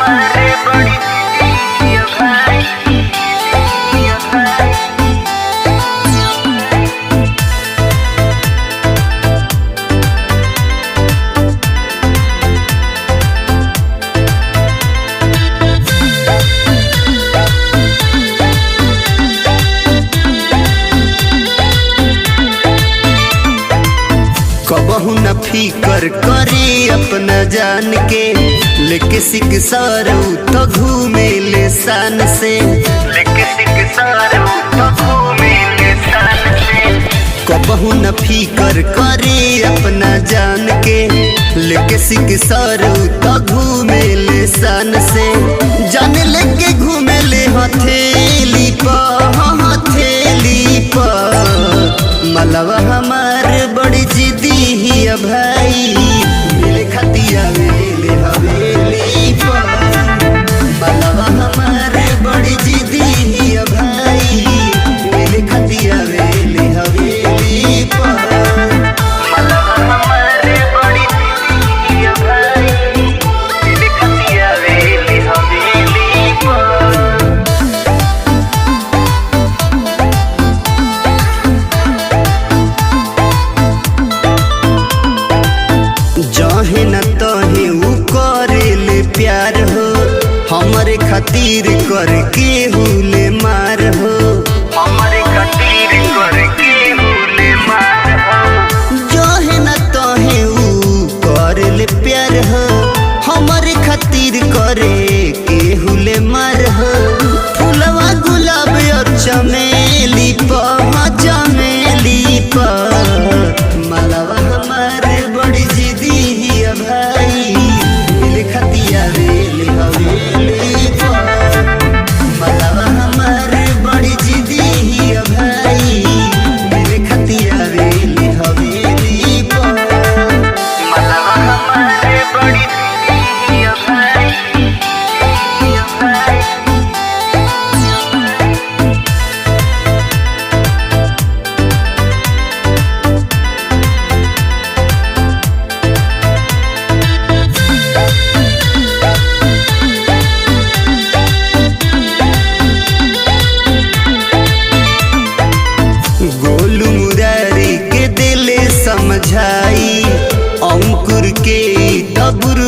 हमारे बड़ी दीदी भाई कबहू न फिकर करे अपना जान के, लेके सिक सारू तो घूमे ले शान से। लेके सिक सारू तो घूमे ले शान से। कबहू न फिकर करे अपना जान के, लेके सिक सारू तो घूमे ले शान से। जान लेके घूमे ले हथेली पर, हथेली पर। मलवा हमार बड़ी जिदी हिया भाई, मिले खतिया वेले हवेली पर। मलवा हमार बड़ी जिदी हिया भाई, मिले खतिया वेले हवेली पर। मलवा हमारे बड़ी दीदी भाई, मिले खतिया वेले हवेली पर। जहे न तहे उ करे ले प्यार हो, हमरे खातिर करके हुले मार हो। हमारे खातिर करके हुले मार हो। जहे न तहे उ करे ले प्यार हो, हमरे खातिर करे के हुले मार हो। फूलवा गुलाब और चमेली पर, चमेली पर। मलवा हमारे बड़ी जिदी हिया भाई, मिले खतिया वेले हवेली पर। मलवा हमारे बड़ी जिदी हिया भाई, मिले खतिया वेले हवेली पर। मलवा हमारे बड़ी दीदी भाई गोलू मुरारी के दिले समझाई, अंकुर के तबुर